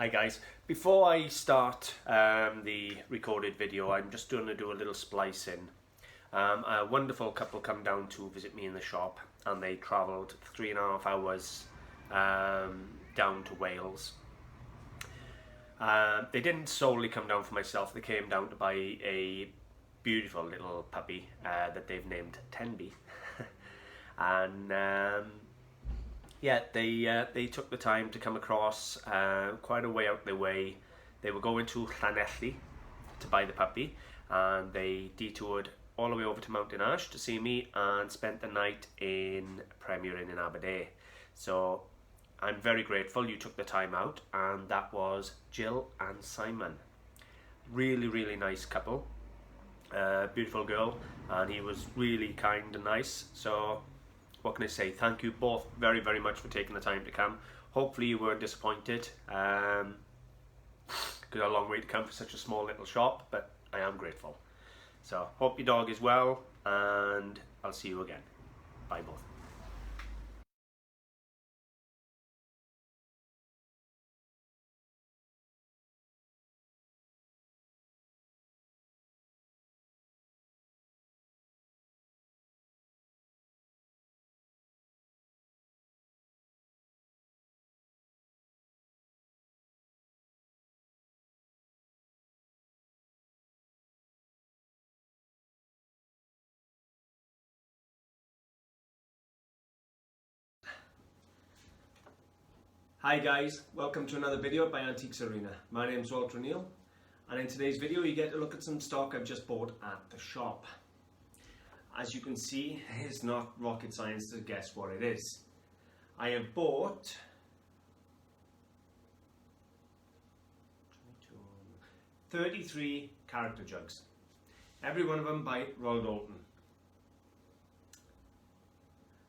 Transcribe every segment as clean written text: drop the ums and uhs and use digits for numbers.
Hi guys, before I start the recorded video, I'm just going to do a little splicing. A wonderful couple come down to visit me in the shop, and they travelled 3.5 hours down to Wales. They didn't solely come down for myself, they came down to buy a beautiful little puppy that they've named Tenby. And yeah, they took the time to come across quite a way out their way. They were going to Llanelli to buy the puppy, and they detoured all the way over to Mountain Ash to see me and spent the night in Premier Inn in Aberdeen. So I'm very grateful you took the time out, and that was Jill and Simon. Really nice couple, beautiful girl, and he was really kind and nice. So what can I say? Thank you both very much for taking the time to come. Hopefully you weren't disappointed. Got a long way to come for such a small little shop, but I am grateful. So hope your dog is well, and I'll see you again. Bye both. Hi guys, welcome to another video by AntiquesArena. My name's Walter Neal, and in today's video you get to look at some stock I've just bought at the shop. As you can see, it's not rocket science to guess what it is. I have bought 33 character jugs, every one of them by Royal Doulton,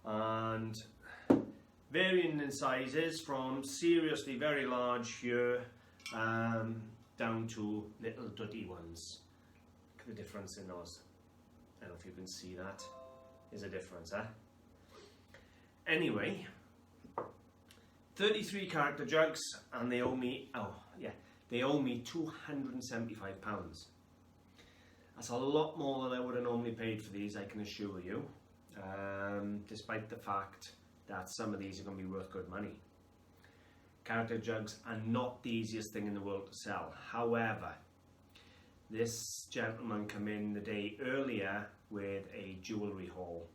and varying in sizes from seriously very large here down to little duddy ones. Look at the difference in those. I don't know if you can see that. There's a difference, eh? Anyway, 33 character jugs, and they owe me, they owe me £275. That's a lot more than I would have normally paid for these, I can assure you, despite the fact that some of these are going to be worth good money. Character jugs are not the easiest thing in the world to sell. However, this gentleman came in the day earlier with a jewellery haul,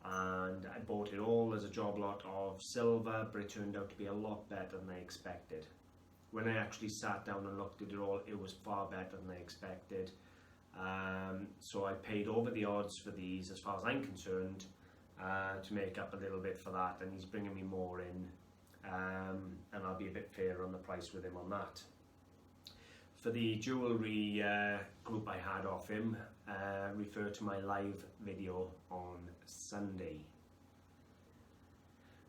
and I bought it all as a job lot of silver, but it turned out to be a lot better than I expected. When I actually sat down and looked at it all, it was far better than I expected. So I paid over the odds for these, as far as I'm concerned, to make up a little bit for that, and he's bringing me more in, and I'll be a bit fairer on the price with him on that. For the jewellery group I had off him, refer to my live video on Sunday.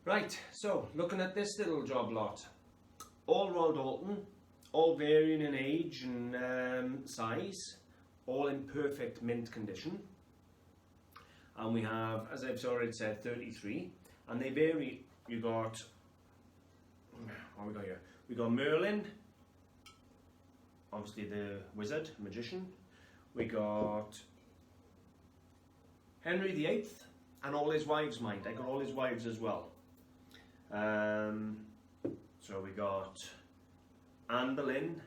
Right, so looking at this little job lot, all Royal Doulton, all varying in age and size, all in perfect mint condition. And we have, as I've already said, 33, and they vary. You got, what we got here? We got Merlin, obviously the wizard, magician. We got Henry VIII, and all his wives, mind. I got all his wives as well. So we got Anne Boleyn.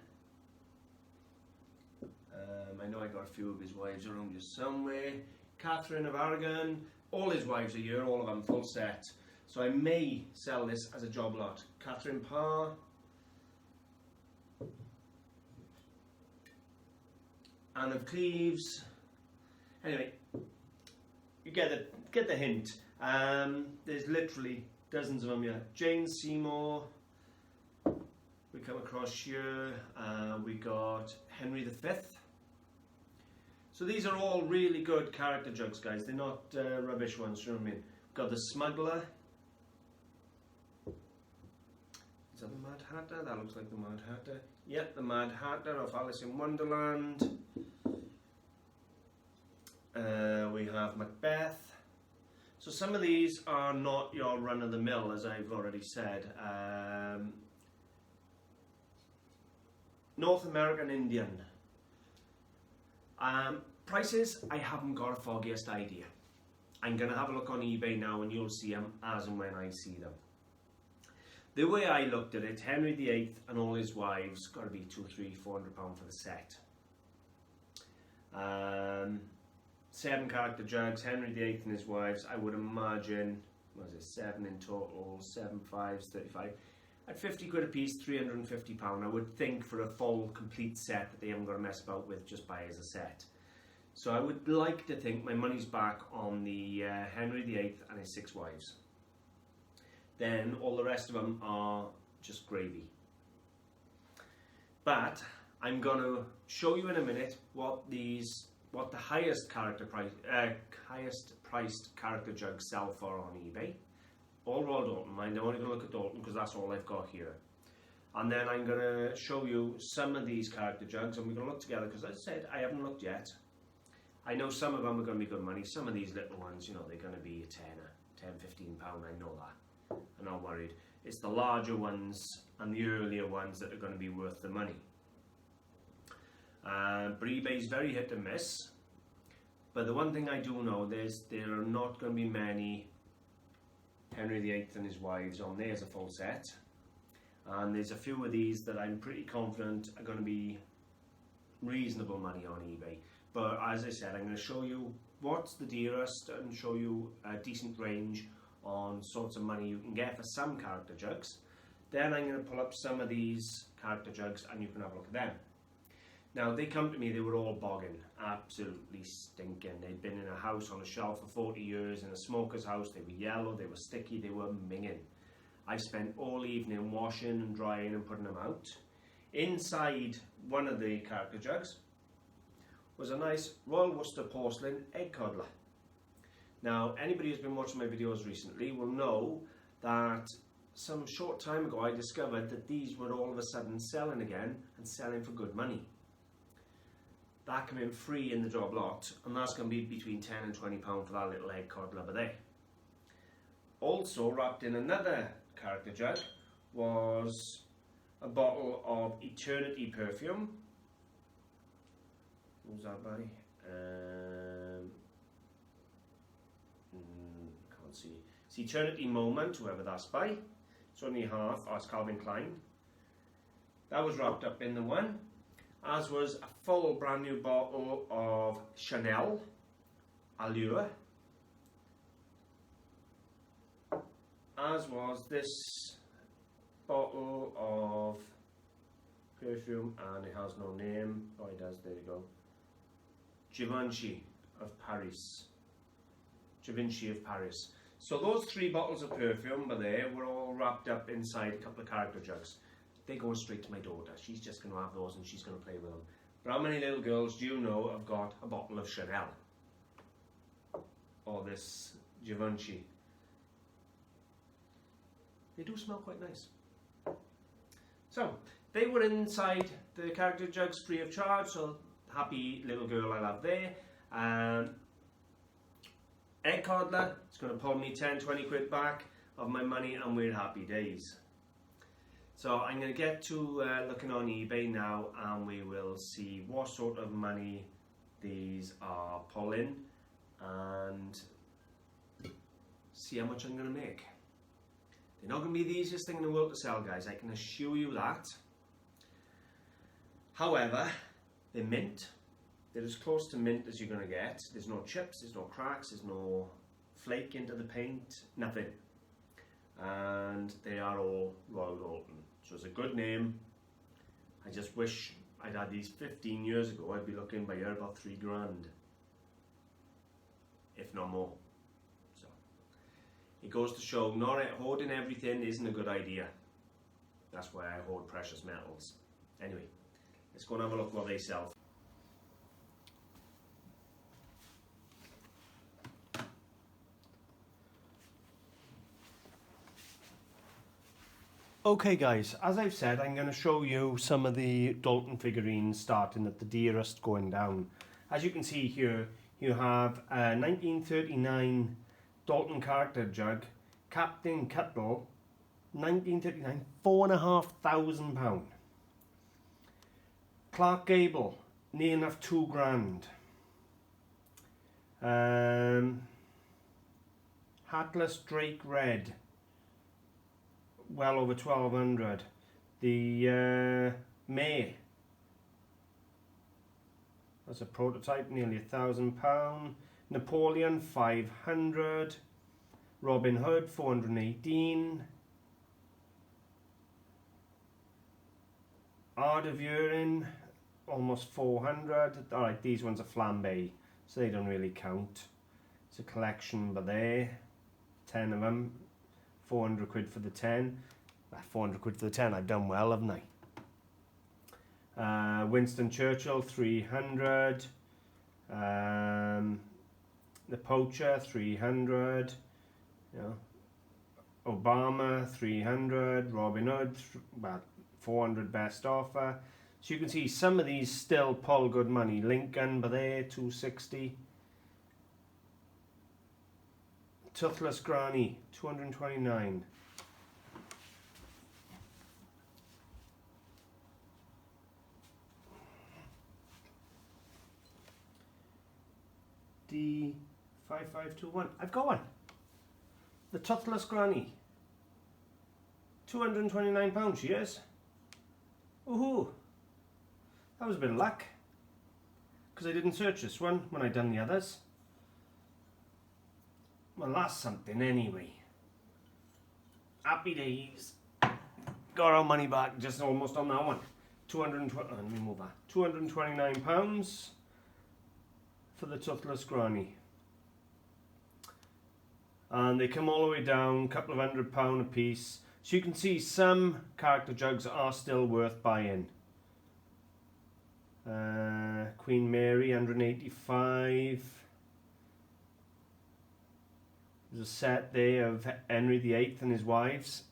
I know I got a few of his wives around here somewhere. Catherine of Aragon, all his wives are here, all of them full set. So I may sell this as a job lot. Catherine Parr, Anne of Cleves. Anyway, you get the hint. There's literally dozens of them here. Jane Seymour. We come across here. We got Henry V. So these are all really good character jugs, guys. They're not rubbish ones, you know what I mean? Got the Smuggler. Is that the Mad Hatter? That looks like the Mad Hatter. Yep, the Mad Hatter of Alice in Wonderland. We have Macbeth. So some of these are not your run-of-the-mill, as I've already said. North American Indian. Prices, I haven't got a foggiest idea. I'm going to have a look on eBay now and you'll see them as and when I see them. The way I looked at it, Henry VIII and all his wives got to be £200, £300, £400 for the set. 7 character jugs, Henry VIII and his wives, I would imagine, what is it, 7 in total, 7 5s, 35. At 50 quid a piece, £350, I would think, for a full complete set that they haven't got to mess about with, just buy as a set. So I would like to think my money's back on the Henry VIII and his 6 wives. Then all the rest of them are just gravy. But I'm going to show you in a minute what the highest priced character jugs sell for on eBay. All Royal Doulton, mind, I'm only going to look at Doulton because that's all I've got here. And then I'm going to show you some of these character jugs and we're going to look together because, as I said, I haven't looked yet. I know some of them are going to be good money. Some of these little ones, you know, they're going to be a tenner, £10, £15, I know that. I'm not worried. It's the larger ones and the earlier ones that are going to be worth the money. But eBay's very hit and miss. But the one thing I do know is there are not going to be many Henry VIII and his wives on there as a full set. And there's a few of these that I'm pretty confident are going to be reasonable money on eBay. But as I said, I'm going to show you what's the dearest and show you a decent range on sorts of money you can get for some character jugs. Then I'm going to pull up some of these character jugs and you can have a look at them. Now they come to me, they were all bogging, absolutely stinking. They'd been in a house on a shelf for 40 years, in a smoker's house. They were yellow, they were sticky, they were minging. I spent all evening washing and drying and putting them out. Inside one of the character jugs was a nice Royal Worcester porcelain egg coddler. Now, anybody who's been watching my videos recently will know that some short time ago I discovered that these were all of a sudden selling again and selling for good money. That came in free in the job lot, and that's going to be between £10 and £20 for that little egg coddler over there. Also wrapped in another character jug was a bottle of Eternity perfume. Who's that by? Can't see. It's Eternity Moment, whoever that's by. It's only half. Oh, it's Calvin Klein. That was wrapped up in the one, as was a full brand new bottle of Chanel Allure, as was this bottle of perfume, and it has no name. Oh, it does, there you go. Givenchy of Paris. Givenchy of Paris. So those 3 bottles of perfume were all wrapped up inside a couple of character jugs. They go straight to my daughter. She's just going to have those and she's going to play with them. But how many little girls do you know have got a bottle of Chanel? Or this Givenchy? They do smell quite nice. So, they were inside the character jugs free of charge, so happy little girl I'll have there. Egg coddler, it's going to pull me 10, 20 quid back of my money and we're happy days. So I'm going to get to looking on eBay now and we will see what sort of money these are pulling and see how much I'm going to make. They're not going to be the easiest thing in the world to sell, guys, I can assure you that. However, they're mint. They're as close to mint as you're going to get. There's no chips, there's no cracks, there's no flake into the paint, nothing. And they are all Royal Doulton. So it's a good name. I just wish I'd had these 15 years ago. I'd be looking by here about 3 grand, if not more. So it goes to show not hoarding everything isn't a good idea. That's why I hoard precious metals. Anyway, let's go and have a look what they sell. Okay guys, as I've said, I'm going to show you some of the Doulton figurines starting at the dearest going down. As you can see here, you have a 1939 Doulton character jug, Captain Cuttle, 1939, £4,500. Clark Gable, near enough £2 grand. Hatless Drake Red, well over 1200. The May, that's a prototype, nearly £1,000. Napoleon 500. Robin Hood 418. Art of Urine almost 400. Alright, these ones are flambe, so they don't really count. It's a collection, but there, 10 of them, 400 quid for the 10. 400 quid for the 10, I've done well, haven't I? Winston Churchill 300. The Poacher 300. You know, Obama 300. Robin Hood, well, 400 best offer. So you can see some of these still pull good money. Lincoln, but there, 260. Toothless Granny, 229. D5521. I've got one. The Toothless Granny. £229 she is. Woohoo! That was a bit of luck. Because I didn't search this one when I done the others. Well, that's something anyway. Happy days. Got our money back just almost on that one. Let me move that. £229 for the Toothless Granny. And they come all the way down, a couple of £100 a piece. So you can see some character jugs are still worth buying. Queen Mary, 185. There's a set there of Henry VIII and his wives.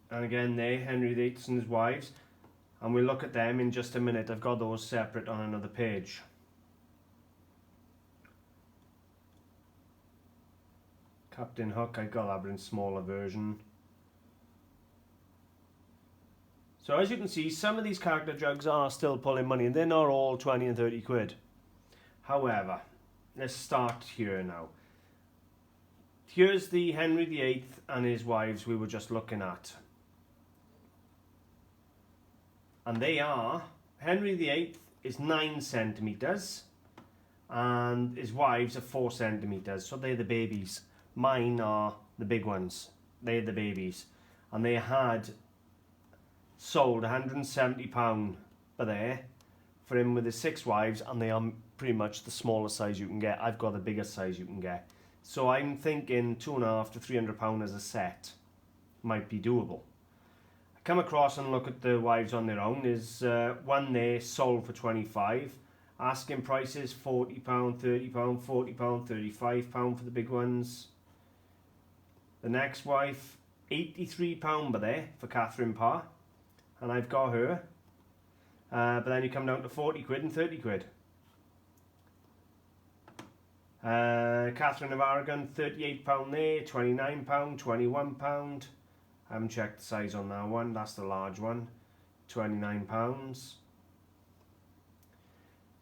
And again there, Henry VIII and his wives. And we'll look at them in just a minute. I've got those separate on another page. Captain Hook, I got that but in smaller version. So as you can see, some of these character jugs are still pulling money, and they're not all 20 and 30 quid. However, let's start here now. Here's the Henry VIII and his wives we were just looking at. And they are, Henry VIII is 9 centimetres and his wives are 4 centimetres, so they're the babies. Mine are the big ones, they're the babies. And they had sold £170 per there for him with his 6 wives, and they are pretty much the smallest size you can get. I've got the biggest size you can get. So I'm thinking £250 to £300 as a set might be doable. I come across and look at the wives on their own. There's one there sold for 25. Asking prices £40, £30, £40, £35 for the big ones. The next wife, £83 per there for Catherine Parr, and I've got her. But then you come down to 40 quid and 30 quid. Catherine of Aragon, £38 there, £29, £21. I haven't checked the size on that one, that's the large one, £29.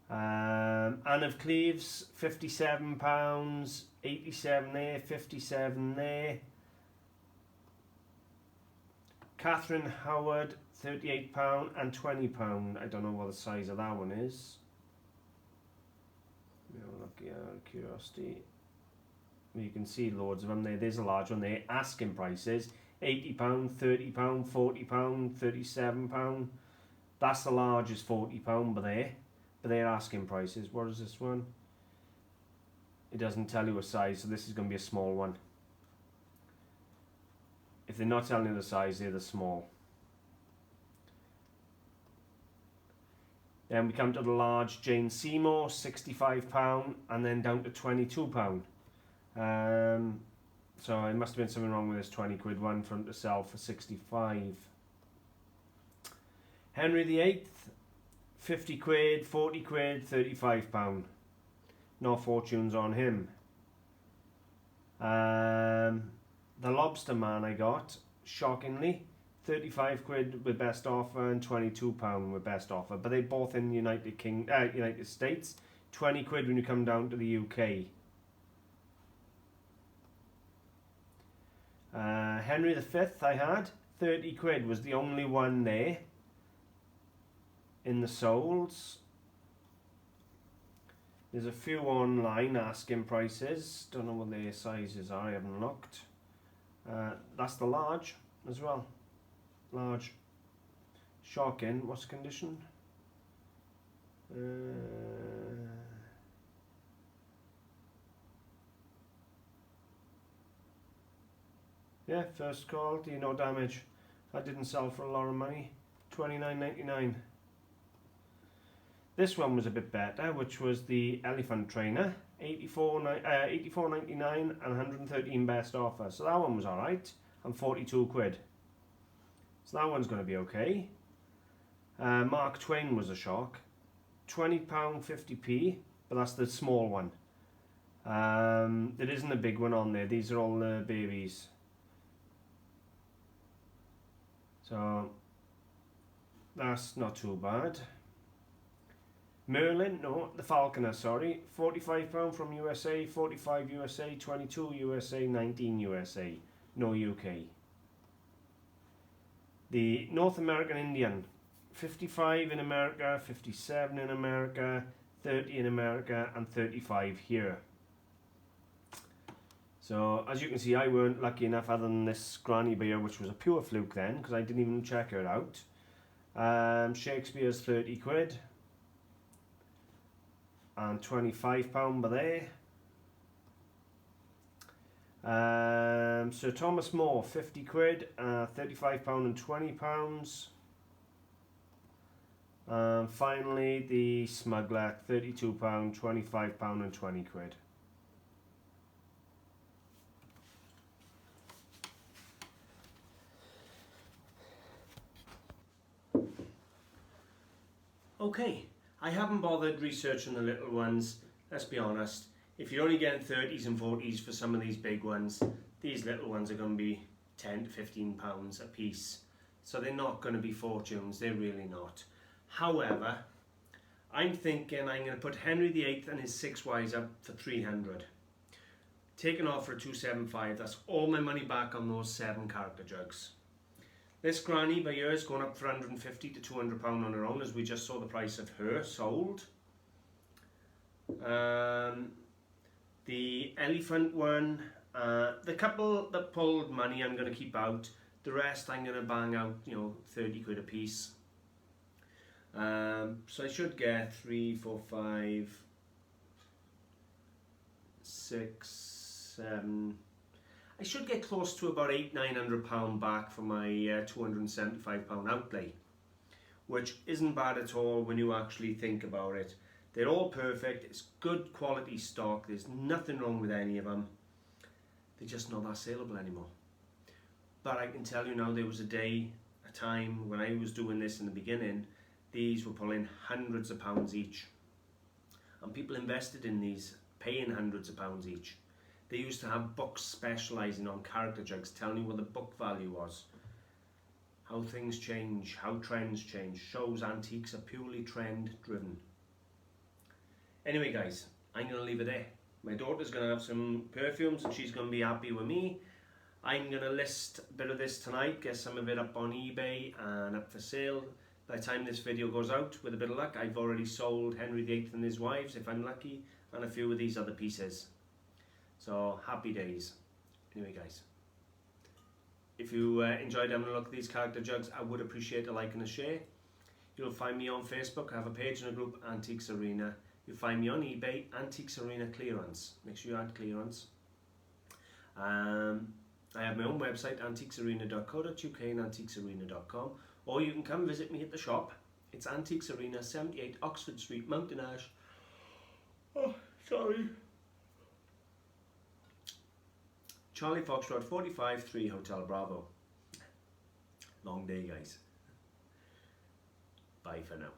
Anne of Cleves, £57, 87 there, 57 there. Catherine Howard, £38 and £20. I don't know what the size of that one is. Look here, out of curiosity. You can see loads of them there. There's a large one there. Asking prices £80, £30, £40, £37. That's the largest, £40 but they're asking prices. What is this one? It doesn't tell you a size, so this is going to be a small one. If they're not telling you the size, they're the small. Then we come to the large Jane Seymour, £65, and then down to £22. So it must have been something wrong with this 20 quid one for him to sell for 65. Henry VIII, 50 quid, 40 quid, £35. No fortunes on him. The Lobster Man I got, shockingly, 35 quid with best offer and £22 with best offer, but they're both in United States. 20 quid when you come down to the UK. Henry V I had 30 quid, was the only one there in the solds. There's a few online asking prices, don't know what their sizes are, I haven't looked. That's the large as well. Large. Shocking. What's the condition? Yeah, first quality, no damage. That didn't sell for a lot of money. $29.99. This one was a bit better, which was the Elephant Trainer. $84.99 and 113 best offer. So that one was alright. And 42 quid. So that one's going to be okay. Mark Twain was a shock. £20 50p, but that's the small one. There isn't a big one on there. These are all the babies. So that's not too bad. Merlin, no, the Falconer, sorry. £45 from USA, 45 USA, 22 USA, 19 USA. No UK. The North American Indian, 55 in America, 57 in America, 30 in America, and 35 here. So, as you can see, I weren't lucky enough other than this granny beer, which was a pure fluke then, because I didn't even check her out. Shakespeare's 30 quid. And £25 by there. Sir Thomas More, 50 quid, £35 and £20. Finally, the Smuggler, £32, £25 and 20 quid. Okay, I haven't bothered researching the little ones, let's be honest. If you're only getting 30s and 40s for some of these big ones, these little ones are going to be £10 to £15 a piece. So they're not going to be fortunes, they're really not. However, I'm thinking I'm going to put Henry VIII and his 6 wives up for 300. Take an offer at 275, that's all my money back on those 7 character jugs. This granny by here is going up for £150 to £200 on her own, as we just saw the price of her sold. The elephant one, the couple that pulled money I'm going to keep out. The rest I'm going to bang out, 30 quid a piece. So I should get 3, 4, 5, 6, 7... I should get close to about £800–900 back for my £275 outlay, which isn't bad at all when you actually think about it. They're all perfect, it's good quality stock, there's nothing wrong with any of them. They're just not that saleable anymore. But I can tell you now, there was a time when I was doing this in the beginning, these were pulling hundreds of pounds each. And people invested in these, paying hundreds of pounds each. They used to have books specialising on character jugs, telling you what the book value was. How things change, how trends change. Shows antiques are purely trend driven. Anyway guys, I'm going to leave it there. My daughter's going to have some perfumes and she's going to be happy with me. I'm going to list a bit of this tonight, get some of it up on eBay and up for sale. By the time this video goes out, with a bit of luck, I've already sold Henry VIII and his wives, if I'm lucky, and a few of these other pieces. So, happy days. Anyway guys, if you enjoyed having a look at these character jugs, I would appreciate a like and a share. You'll find me on Facebook, I have a page and a group, Antiques Arena. You'll find me on eBay, Antiques Arena Clearance. Make sure you add clearance. I have my own website, antiquesarena.co.uk and antiquesarena.com. Or you can come visit me at the shop. It's Antiques Arena, 78 Oxford Street, Mountain Ash. Oh, sorry. Charlie Foxtrot 45 3 Hotel Bravo. Long day guys. Bye for now.